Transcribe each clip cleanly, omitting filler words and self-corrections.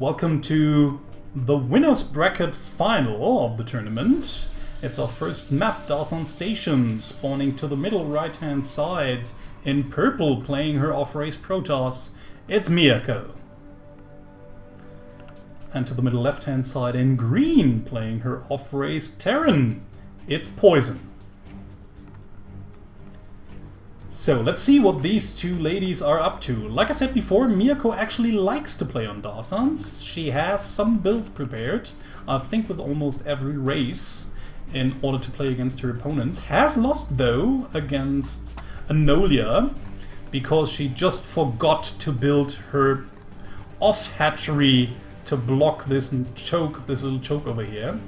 Welcome to the winner's bracket final of the tournament. It's our first map, Dawson Station, spawning to the middle right hand side. In purple, playing her off-race Protoss, it's Miyako. And to the middle left hand side in green, playing her off-race Terran, it's Poizon. So let's see what these two ladies are up to. Like I said before, Miyako actually likes to play on Dawsons. She has some builds prepared, I think with almost every race, in order to play against her opponents. Has lost though against Anolia, because she just forgot to build her off hatchery to block this choke, this little choke over here.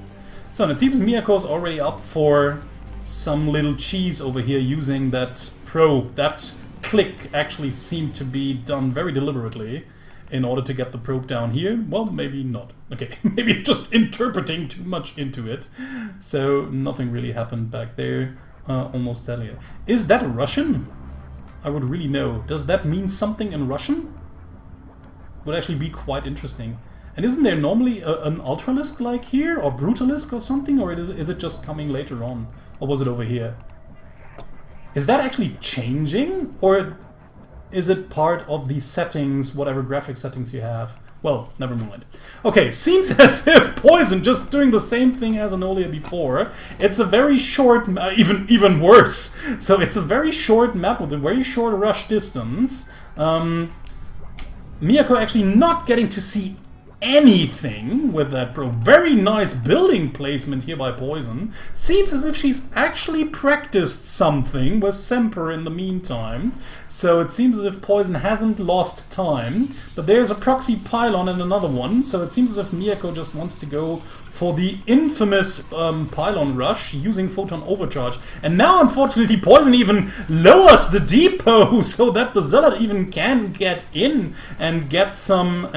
So and it seems Miyako's already up for some little cheese over here using that probe. That click actually seemed to be done very deliberately in order to get the probe down here. Well, maybe not. Okay, maybe just interpreting too much into it. So nothing really happened back there. Almost deadly. Is that Russian? I would really know. Does that mean something in Russian? Would actually be quite interesting. And isn't there normally an Ultralisk like here? Or Brutalisk or something? Or is it just coming later on? Or was it over here? Is that actually changing? Or is it part of the settings, whatever graphic settings you have? Well, never mind. Okay, seems as if Poizon just doing the same thing as Anolia before. It's a very short, even worse. So it's a very short map with a very short rush distance. Miyako actually not getting to see anything with that pro. Very nice building placement here by Poizon. Seems as if she's actually practiced something with Semper in the meantime. So it seems as if Poizon hasn't lost time. But there's a proxy pylon and another one. So it seems as if Miyako just wants to go for the infamous pylon rush using photon overcharge. And now unfortunately Poizon even lowers the depot so that the Zealot even can get in and get some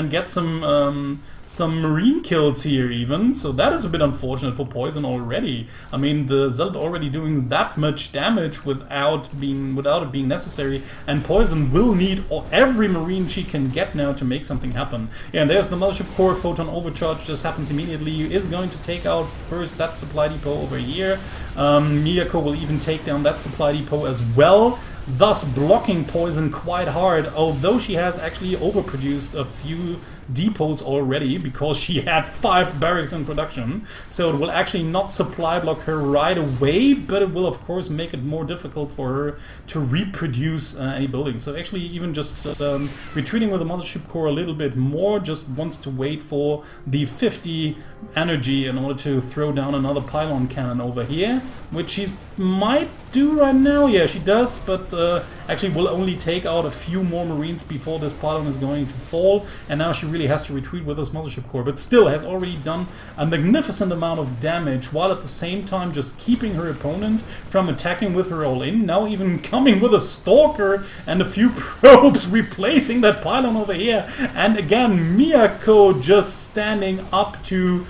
marine kills here even. So that is a bit unfortunate for Poizon already. I mean, the Zealot already doing that much damage without it being necessary, and Poizon will need every marine she can get now to make something happen. Yeah, and there's the Mothership Core photon overcharge, just happens immediately. Is going to take out first that supply depot over here. Miyako will even take down that supply depot as well, thus blocking Poizon quite hard, although she has actually overproduced a few depots already because she had 5 barracks in production. So it will actually not supply block her right away, but it will of course make it more difficult for her to reproduce any buildings. So actually even just retreating with the Mothership Core a little bit more, just wants to wait for the 50 energy in order to throw down another pylon cannon over here, which she might do right now. Yeah, she does, but actually will only take out a few more marines before this pylon is going to fall, and now she really has to retreat with this Mothership Core, but still has already done a magnificent amount of damage, while at the same time just keeping her opponent from attacking with her all-in, now even coming with a Stalker and a few probes replacing that pylon over here, and again Miyako just standing up to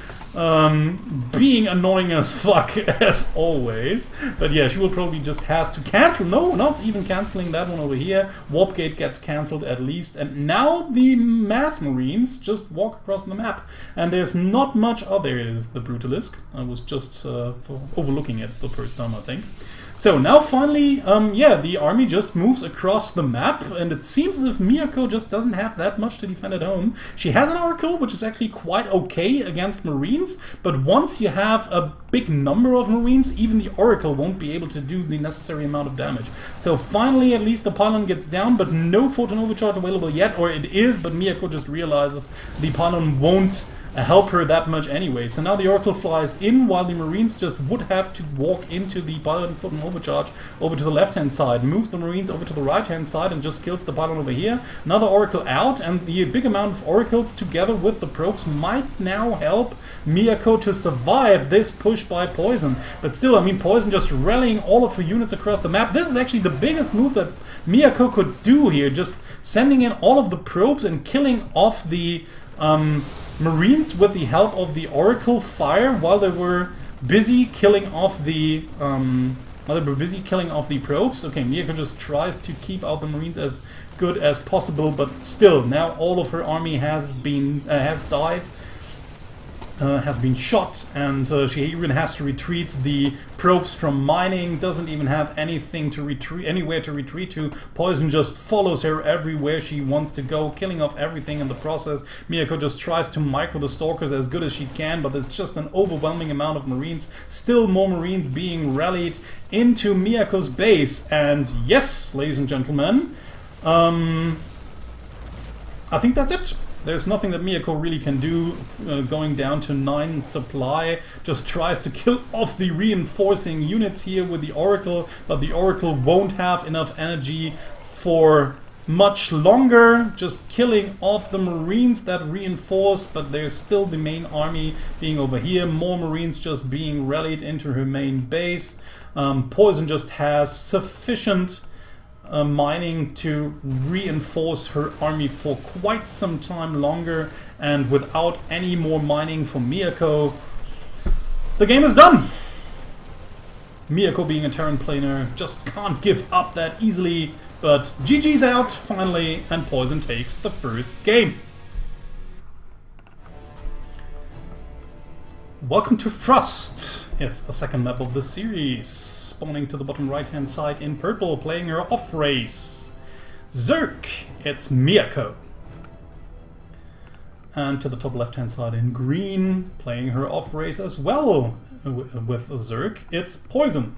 being annoying as fuck as always. But yeah, she will probably just has to cancel. No, not even canceling that one over here. Warp Gate gets cancelled at least, and now the mass marines just walk across the map, and there's not much. Oh, there is the Brutalisk. I was just overlooking it the first time, I think. So now finally, yeah, the army just moves across the map, and it seems as if Miyako just doesn't have that much to defend at home. She has an Oracle, which is actually quite okay against Marines, but once you have a big number of Marines, even the Oracle won't be able to do the necessary amount of damage. So finally, at least the pylon gets down, but no photon overcharge available yet, or it is, but Miyako just realizes the pylon won't help her that much anyway. So now the Oracle flies in, while the Marines just would have to walk into the pylon photon overcharge over to the left hand side, moves the Marines over to the right hand side and just kills the pylon over here. Another Oracle out, and the big amount of Oracles together with the probes might now help Miyako to survive this push by Poizon. But still, I mean, Poizon just rallying all of her units across the map. This is actually the biggest move that Miyako could do here, just sending in all of the probes and killing off the Marines with the help of the Oracle fire while they were busy killing off the probes. Okay, Miyako just tries to keep out the Marines as good as possible, but still, now all of her army has died. Has been shot, and she even has to retreat. The probes from mining doesn't even have anything to retreat, anywhere to retreat to. Poizon just follows her everywhere she wants to go, killing off everything in the process. Miyako just tries to micro the stalkers as good as she can, but there's just an overwhelming amount of marines. Still more marines being rallied into Miyako's base, and yes, ladies and gentlemen, I think that's it. There's nothing that Miyako really can do. Going down to 9 supply, just tries to kill off the reinforcing units here with the Oracle, but the Oracle won't have enough energy for much longer, just killing off the marines that reinforce, but there's still the main army being over here, more marines just being rallied into her main base. Poizon just has sufficient mining to reinforce her army for quite some time longer, and without any more mining for Miyako, the game is done. Miyako, being a Terran planer, just can't give up that easily, but GG's out finally, and Poizon takes the first game. Welcome to Thrust. It's the second map of the series, spawning to the bottom right hand side in purple, playing her off race. Zerk, it's Miyako. And to the top left hand side in green, playing her off race as well with Zerk, it's Poizon,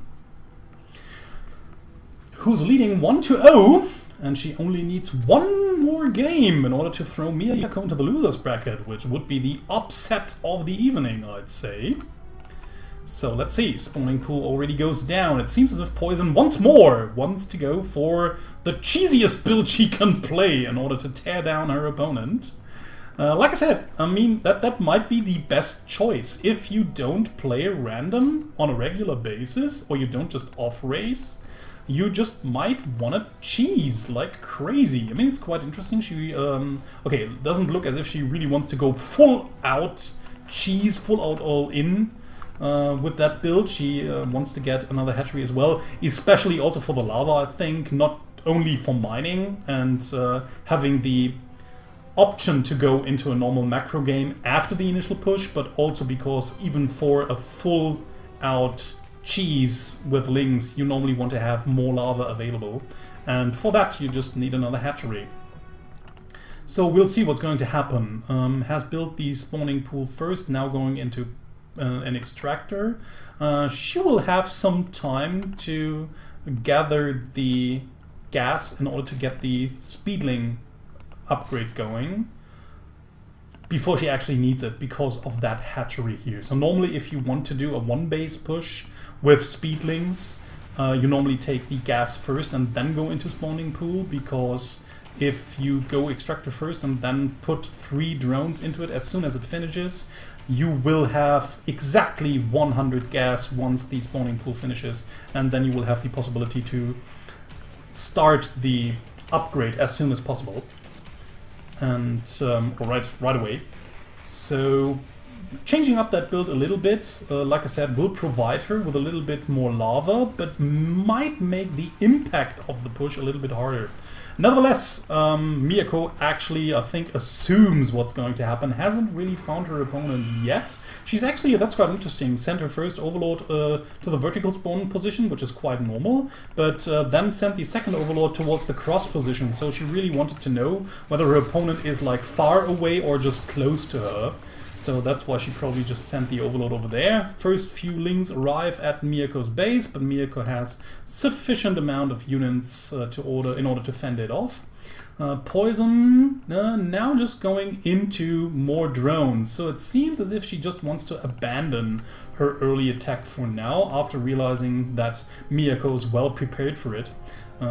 who's leading 1-0, and she only needs one more game in order to throw Miyako into the losers bracket, which would be the upset of the evening, I'd say. So let's see, spawning pool already goes down. It seems as if Poizon once more wants to go for the cheesiest build she can play in order to tear down her opponent. Like I said, I mean, that might be the best choice. If you don't play random on a regular basis, or you don't just off-race, you just might want to cheese like crazy. I mean, it's quite interesting. She, okay, it doesn't look as if she really wants to go full out cheese, full out all in. With that build, she wants to get another hatchery as well, especially also for the lava, I think, not only for mining and having the option to go into a normal macro game after the initial push, but also because even for a full out cheese with lings, you normally want to have more lava available, and for that you just need another hatchery. So we'll see what's going to happen. Has built the spawning pool first, now going into an extractor. She will have some time to gather the gas in order to get the speedling upgrade going before she actually needs it, because of that hatchery here. So normally if you want to do a one base push with speedlings, you normally take the gas first and then go into spawning pool, because if you go extractor first and then put 3 drones into it as soon as it finishes, you will have exactly 100 gas once the spawning pool finishes, and then you will have the possibility to start the upgrade as soon as possible, and right away. So changing up that build a little bit, like I said, will provide her with a little bit more lava, but might make the impact of the push a little bit harder. Nevertheless, Miyako actually, I think, assumes what's going to happen. Hasn't really found her opponent yet. She's actually, that's quite interesting, sent her first Overlord to the vertical spawn position, which is quite normal, but then sent the second Overlord towards the cross position. So she really wanted to know whether her opponent is like far away or just close to her. So that's why she probably just sent the Overlord over there. First few lings arrive at Miyako's base, but Miyako has sufficient amount of units in order to fend it off. Poizon now just going into more drones. So it seems as if she just wants to abandon her early attack for now, after realizing that Miyako is well prepared for it.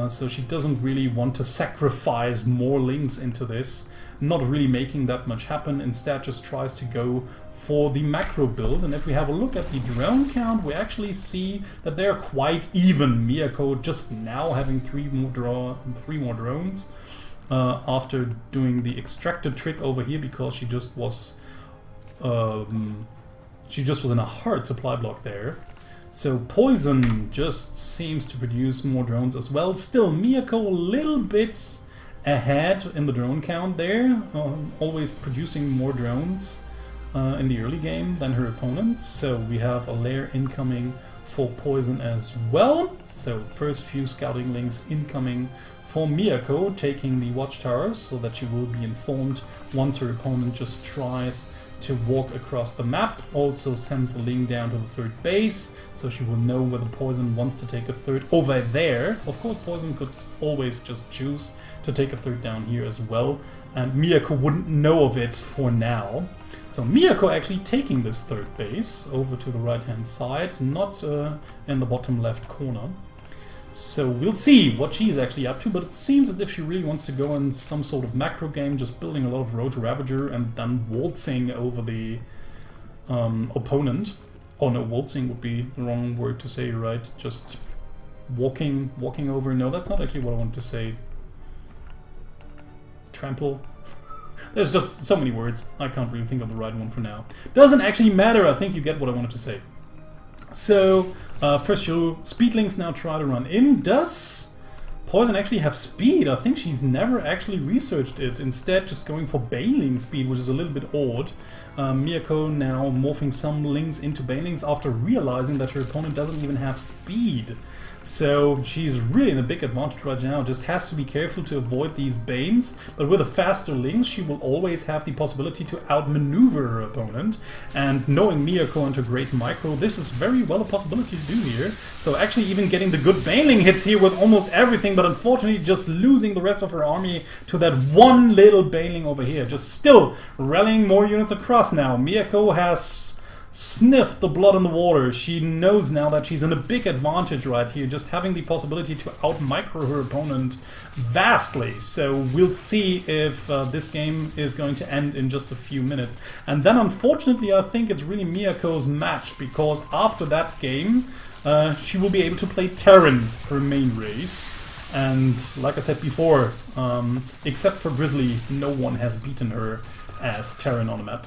So she doesn't really want to sacrifice more lings into this. Not really making that much happen, instead just tries to go for the macro build. And if we have a look at the drone count, we actually see that they're quite even. Miyako just now having 3 more drones after doing the extractor trick over here, because she just was in a hard supply block there. So Poizon just seems to produce more drones as well. Still, Miyako a little bit ahead in the drone count there, always producing more drones in the early game than her opponents. So we have a lair incoming for Poizon as well. So first few scouting links incoming for Miyako, taking the watchtowers so that she will be informed once her opponent just tries to walk across the map. Also sends a link down to the third base, so she will know whether Poizon wants to take a third over there. Of course, Poizon could always just choose to take a third down here as well, and Miyako wouldn't know of it for now. So Miyako actually taking this third base over to the right hand side, not in the bottom left corner. So we'll see what she's actually up to, but it seems as if she really wants to go in some sort of macro game, just building a lot of Roach Ravager and then waltzing over the opponent. Oh no, waltzing would be the wrong word to say, right? Just walking over. No, that's not actually what I wanted to say. Trample. There's just so many words. I can't really think of the right one for now. Doesn't actually matter. I think you get what I wanted to say. So, first few speed links now try to run in. Does Poizon actually have speed? I think she's never actually researched it. Instead, just going for Bailing speed, which is a little bit odd. Miyako now morphing some links into Bailings after realizing that her opponent doesn't even have speed. So she's really in a big advantage right now, just has to be careful to avoid these Banes, but with a faster link she will always have the possibility to outmaneuver her opponent, and knowing Miyako and her great micro, this is very well a possibility to do here. So actually even getting the good Baneling hits here with almost everything, but unfortunately just losing the rest of her army to that one little Baneling over here, just still rallying more units across now. Miyako has sniffed the blood in the water. She knows now that she's in a big advantage right here, just having the possibility to out-micro her opponent vastly. So we'll see if this game is going to end in just a few minutes. And then unfortunately I think it's really Miyako's match, because after that game she will be able to play Terran, her main race. And like I said before, except for Grizzly, no one has beaten her as Terran on the map.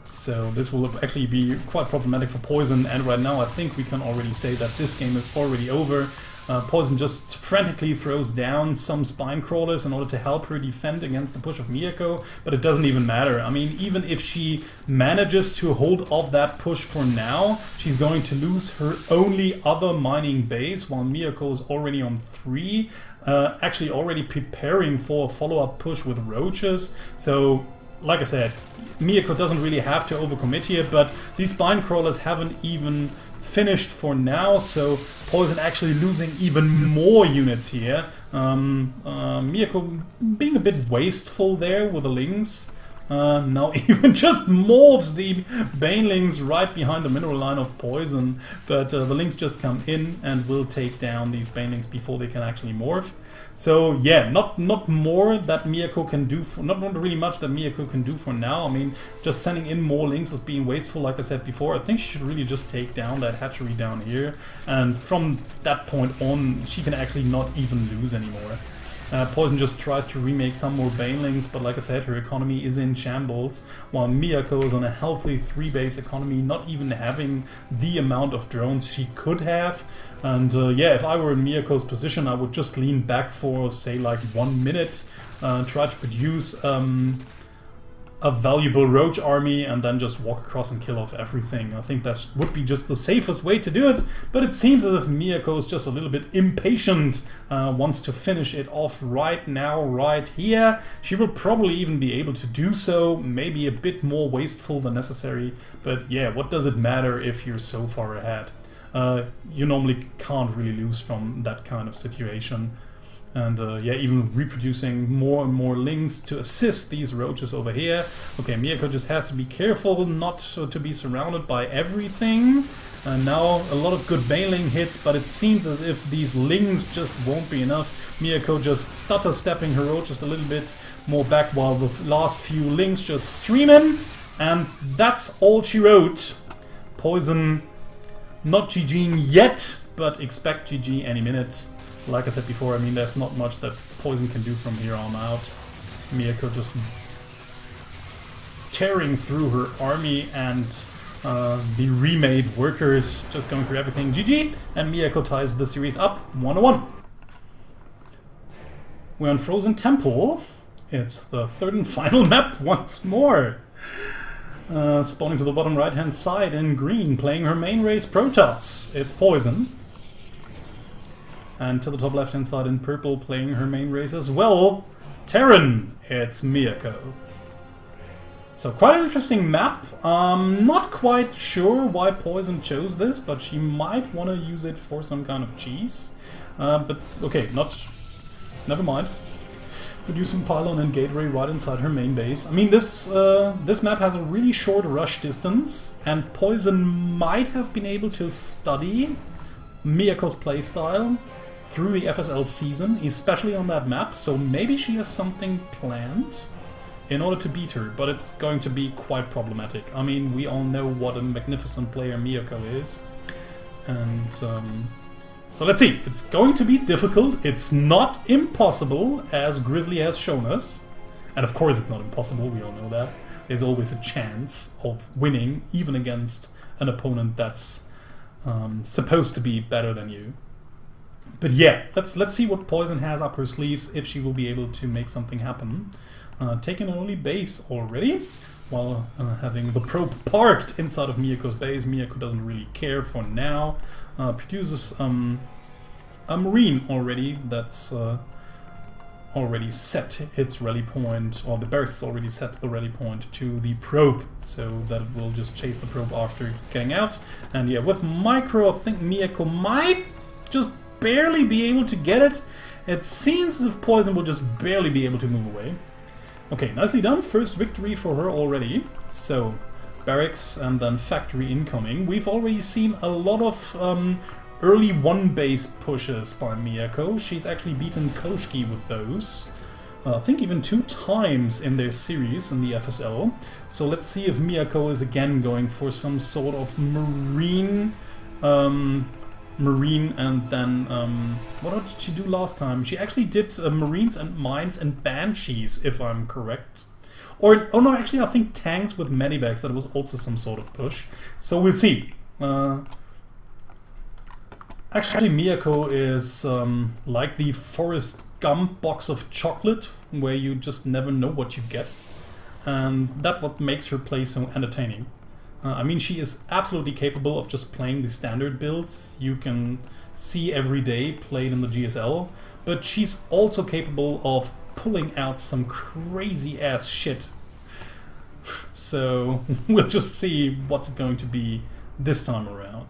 So this will actually be quite problematic for Poizon, and right now I think we can already say that this game is already over. Poizon just frantically throws down some spine crawlers in order to help her defend against the push of Miyako, but it doesn't even matter. I mean, even if she manages to hold off that push for now, she's going to lose her only other mining base, while Miyako is already on 3, actually already preparing for a follow-up push with roaches. So like I said, Miyako doesn't really have to overcommit here, but these spine crawlers haven't even finished for now, so Poizon actually losing even more units here. Miyako being a bit wasteful there with the links. Now even just morphs the Banelings right behind the mineral line of Poizon, but the links just come in and will take down these Banelings before they can actually morph. So yeah, not more that Miyako can do, not really much that Miyako can do for now. I mean, just sending in more links is being wasteful, like I said before. I think she should really just take down that hatchery down here, and from that point on, she can actually not even lose anymore. Poizon just tries to remake some more Banelings, but like I said, her economy is in shambles, while Miyako is on a healthy 3-base economy, not even having the amount of drones she could have. And yeah, if I were in Miyako's position, I would just lean back for, say, like 1 minute, try to produce a valuable roach army, and then just walk across and kill off everything. I think that would be just the safest way to do it, but it seems as if Miyako is just a little bit impatient, wants to finish it off right now, right here. She will probably even be able to do so, maybe a bit more wasteful than necessary, but yeah, what does it matter if you're so far ahead? You normally can't really lose from that kind of situation. And yeah, even reproducing more and more links to assist these roaches over here. Okay, Miyako just has to be careful not to be surrounded by everything. And now a lot of good Baneling hits, but it seems as if these links just won't be enough. Miyako just stutter-stepping her roaches a little bit more back, while the last few links just stream in. And that's all she wrote. Poizon, not GGing yet, but expect GG any minute. Like I said before, I mean, there's not much that Poizon can do from here on out. Miyako just tearing through her army, and the remade workers just going through everything. GG, and Miyako ties the series up 1-1. We're on Frozen Temple. It's the third and final map once more. Spawning to the bottom right hand side in green, playing her main race Protoss. It's Poizon. And to the top left hand side in purple, playing her main race as well, Terran. It's Miyako. So quite an interesting map. Not quite sure why Poizon chose this, but she might want to use it for some kind of cheese. But okay, never mind. Could use some pylon and gateway right inside her main base. I mean, this map has a really short rush distance, and Poizon might have been able to study Miyako's playstyle through the FSL season, especially on that map, so maybe she has something planned in order to beat her, but it's going to be quite problematic. I mean, we all know what a magnificent player Miyako is, and so let's see. It's going to be difficult. It's not impossible, as Grizzly has shown us, and of course it's not impossible, we all know that. There's always a chance of winning, even against an opponent that's supposed to be better than you. But yeah, let's see what Poizon has up her sleeves, if she will be able to make something happen. Taking an early base already, while having the probe parked inside of Miyako's base. Miyako doesn't really care for now. Produces a Marine already that's already set its rally point, or the barracks already set the rally point to the probe, so that it will just chase the probe after getting out. And yeah, with micro, I think Miyako might just barely be able to get it. It seems as if Poizon will just barely be able to move away. Okay, nicely done. First victory for her already. So, barracks and then factory incoming. We've already seen a lot of early one base pushes by Miyako. She's actually beaten Koshki with those. I think even 2 times in their series in the FSL. So let's see if Miyako is again going for some sort of Marine and then what did she do last time? She actually did Marines and Mines and Banshees, if I'm correct. Or, oh no, actually I think tanks with medivacs, that was also some sort of push. So we'll see. Actually Miyako is like the Forrest Gump box of chocolate, where you just never know what you get. And that's what makes her play so entertaining. I mean, she is absolutely capable of just playing the standard builds you can see every day played in the GSL, but she's also capable of pulling out some crazy ass shit. So we'll just see what's going to be this time around.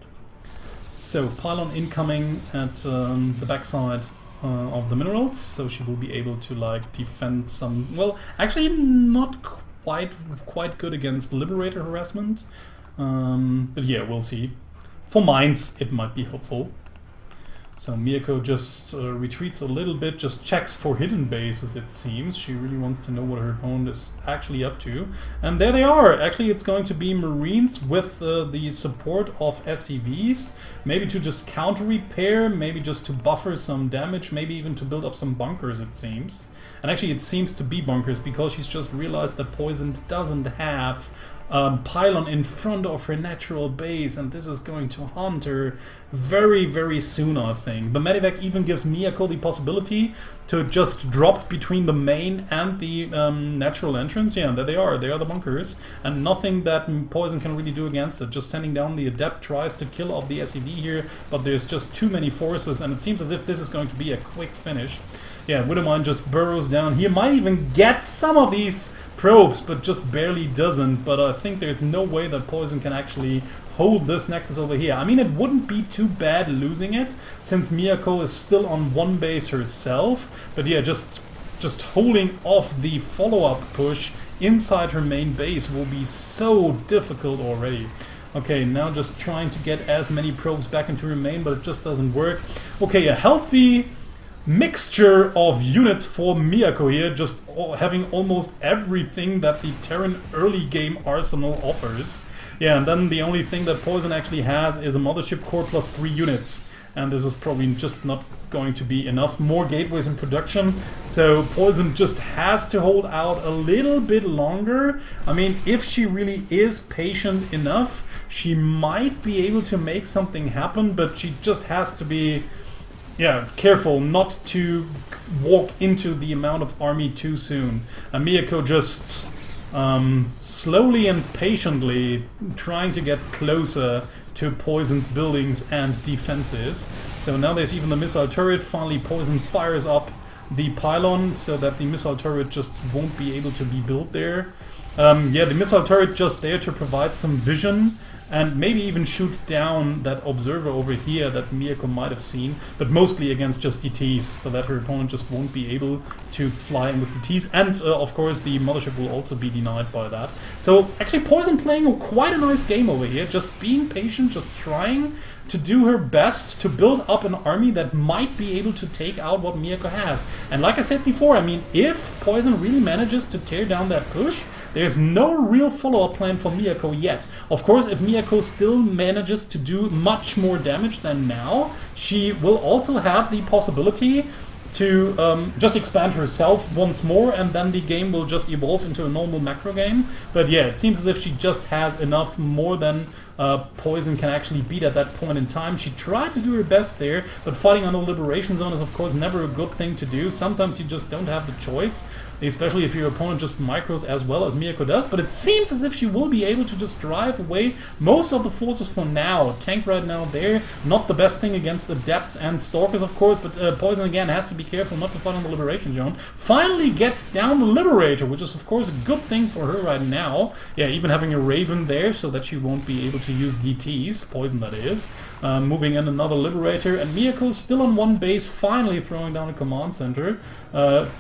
So pylon incoming at the backside of the minerals, so she will be able to like defend some, well, actually not quite good against Liberator harassment, but yeah, we'll see. For mines, it might be helpful. So Miyako just retreats a little bit, just checks for hidden bases, it seems. She really wants to know what her opponent is actually up to. And there they are! Actually, it's going to be Marines with the support of SCVs. Maybe to just counter-repair, maybe just to buffer some damage, maybe even to build up some bunkers, it seems. And actually it seems to be bunkers, because she's just realized that Poizon doesn't have pylon in front of her natural base, and this is going to haunt her very, very soon, I think. The medivac even gives Miyako the possibility to just drop between the main and the natural entrance. Yeah, there they are the bunkers, and nothing that Poizon can really do against it. Just sending down the Adept tries to kill off the SCV here, but there's just too many forces, and it seems as if this is going to be a quick finish. Yeah, Widowmine just burrows down. He might even get some of these probes, but just barely doesn't. But I think there's no way that Poizon can actually hold this Nexus over here. I mean, it wouldn't be too bad losing it, since Miyako is still on one base herself. But yeah, just holding off the follow-up push inside her main base will be so difficult already. Okay, now just trying to get as many probes back into her main, but it just doesn't work. Okay, a healthy mixture of units for Miyako here, just having almost everything that the Terran early game arsenal offers. Yeah, and then the only thing that Poizon actually has is a Mothership Core plus 3 units, and this is probably just not going to be enough. More gateways in production, so Poizon just has to hold out a little bit longer. I mean, if she really is patient enough, she might be able to make something happen, but she just has to be, yeah, careful not to walk into the amount of army too soon. And Miyako just slowly and patiently trying to get closer to Poizon's buildings and defenses. So now there's even the missile turret. Finally Poizon fires up the pylon so that the missile turret just won't be able to be built there. Yeah, the missile turret just there to provide some vision and maybe even shoot down that observer over here that Miyako might have seen, but mostly against just DTs, so that her opponent just won't be able to fly in with DTs, and of course the mothership will also be denied by that. So actually Poizon playing quite a nice game over here, just being patient, just trying to do her best to build up an army that might be able to take out what Miyako has. And like I said before, I mean, if Poizon really manages to tear down that push, there's no real follow-up plan for Miyako yet. Of course, if Miyako still manages to do much more damage than now, she will also have the possibility to just expand herself once more, and then the game will just evolve into a normal macro game. But yeah, it seems as if she just has enough more than Poizon can actually beat at that point in time. She tried to do her best there, but fighting on the Liberation Zone is of course never a good thing to do. Sometimes you just don't have the choice, especially if your opponent just micros as well as Miyako does. But it seems as if she will be able to just drive away most of the forces for now. Tank right now there, not the best thing against Adepts and Stalkers of course, but Poizon again has to be careful not to fight on the Liberation Zone. Finally gets down the Liberator, which is of course a good thing for her right now. Yeah, even having a Raven there so that she won't be able to use DTs, Poizon that is. Moving in another Liberator, and Miyako still on one base, finally throwing down a command center.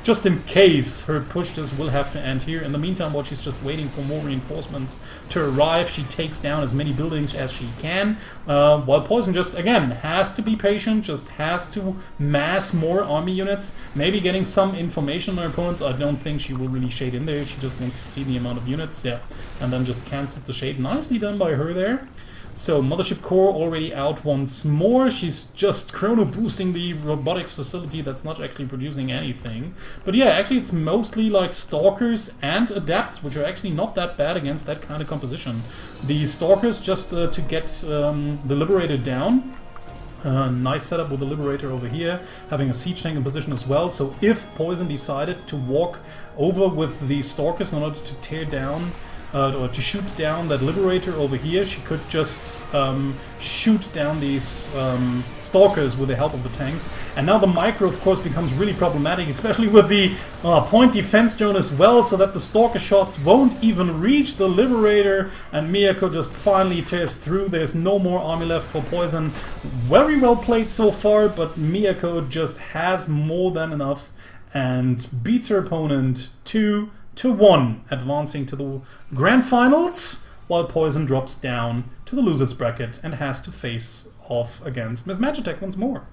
Just in case her push just will have to end here. In the meantime, while she's just waiting for more reinforcements to arrive, she takes down as many buildings as she can. While Poizon just, again, has to be patient, just has to mass more army units, maybe getting some information on her opponents. I don't think she will really shade in there, she just wants to see the amount of units, yeah, and then just cancels the shade. Nicely done by her there. So Mothership Core already out once more. She's just chrono boosting the robotics facility that's not actually producing anything. But yeah, actually it's mostly like Stalkers and Adepts, which are actually not that bad against that kind of composition. The Stalkers just to get the Liberator down. Nice setup with the Liberator over here, having a siege tank in position as well. So if Poizon decided to walk over with the Stalkers in order to tear down or to shoot down that Liberator over here, she could just shoot down these Stalkers with the help of the tanks. And now the micro of course becomes really problematic, especially with the point defense zone as well, so that the Stalker shots won't even reach the Liberator, and Miyako just finally tears through. There's no more army left for Poizon. Very well played so far, but Miyako just has more than enough and beats her opponent 2-1, advancing to the Grand Finals, while Poizon drops down to the losers bracket and has to face off against Miss Magitech once more.